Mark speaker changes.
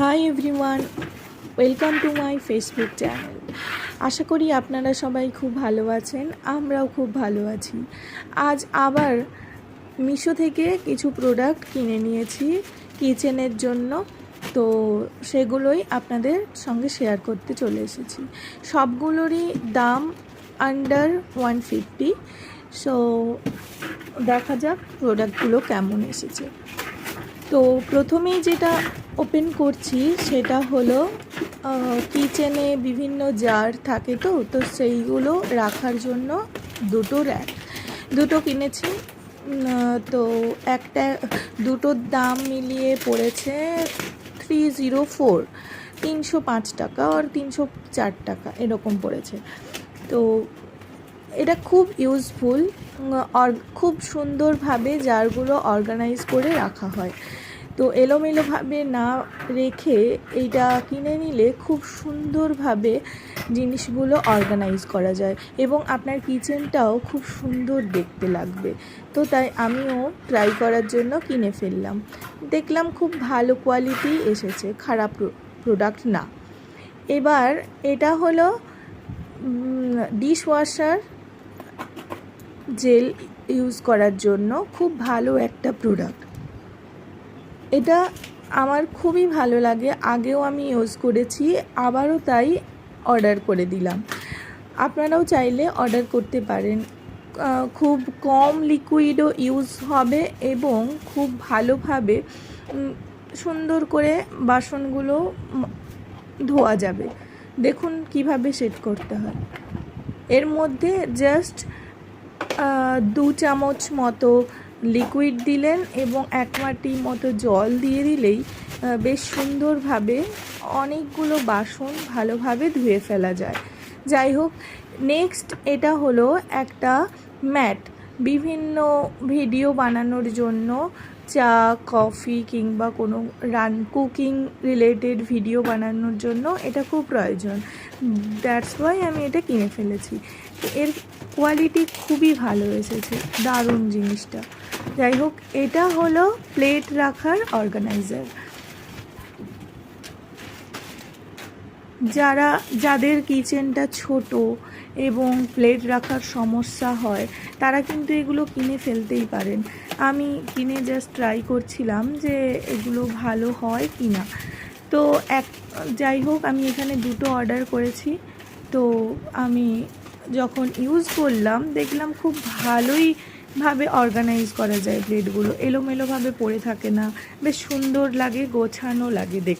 Speaker 1: High everyone, welcome to my Facebook channel. আশা করি আপনারা সবাই খুব ভালো আছেন, আমরাও খুব ভালো আছি। আজ আবার মিশো থেকে কিছু প্রোডাক্ট কিনে নিয়েছি কিচেনের জন্য, তো সেগুলোই আপনাদের সঙ্গে শেয়ার করতে চলে এসেছি। সবগুলোরই দাম আন্ডার 150। সো দেখা যাক প্রোডাক্টগুলো কেমন এসেছে। তো প্রথমেই যেটা ওপেন করছি সেটা হলো কিচেনে বিভিন্ন জার থাকে, তো সেইগুলো রাখার জন্য দুটো কিনেছি। তো দুটোর দাম মিলিয়ে পড়েছে 304, 305 টাকা আর 304 টাকা এরকম পড়েছে। তো এটা খুব ইউজফুল, খুব সুন্দরভাবে জারগুলো অর্গানাইজ করে রাখা হয়। তো এলোমেলোভাবে না রেখে এইটা কিনে নিলে খুব সুন্দরভাবে জিনিসগুলো অর্গানাইজ করা যায় এবং আপনার কিচেনটাও খুব সুন্দর দেখতে লাগবে। তো তাই আমিও ট্রাই করার জন্য কিনে ফেললাম। দেখলাম খুব ভালো কোয়ালিটি এসেছে, খারাপ প্রোডাক্ট না। এবার এটা হলো ডিশওয়াশার জেল ইউজ করার জন্য খুব ভালো একটা প্রোডাক্ট। এটা আমার খুবই ভালো লাগে, আগেও আমি ইউজ করেছি, আবারও তাই অর্ডার করে দিলাম। আপনারাও চাইলে অর্ডার করতে পারেন। খুব কম লিকুইডও ইউজ হবে এবং খুব ভালোভাবে সুন্দর করে বাসনগুলো ধোয়া যাবে। দেখুন কিভাবে সেট করতে হয়। এর মধ্যে জাস্ট 2 চামচ মতো লিকুইড দিলেন এবং 1 বাটি মতো জল দিয়ে দিলেই বেশ সুন্দরভাবে অনেকগুলো বাসন ভালোভাবে ধুয়ে ফেলা যায়। যাই হোক, নেক্সট এটা হলো একটা ম্যাট। বিভিন্ন ভিডিও বানানোর জন্য, চা, কফি কিংবা কোনো কুকিং রিলেটেড ভিডিও বানানোর জন্য এটা খুব প্রয়োজন। দ্যাটস ওয়াই আমি এটা কিনে ফেলেছি। এর কোয়ালিটি খুবই ভালো এসেছে, দারুণ জিনিসটা। যাই হোক, এটা হলো প্লেট রাখার অর্গানাইজার। যাদের কিচেনটা ছোট এবং প্লেট রাখার সমস্যা হয় তারা কিন্তু এগুলো কিনে ফেলতেই পারেন। আমি কিনে জাস্ট ট্রাই করছিলাম যে এগুলো ভালো হয় কি না। তো যাই হোক, আমি এখানে দুটো অর্ডার করেছি। তো আমি যখন ইউজ করলাম দেখলাম খুব ভালোইভাবে অর্গানাইজ করা যায় প্লেটগুলো, এলোমেলোভাবে পড়ে থাকে না, বেশ সুন্দর লাগে, গোছানো লাগে দেখতে।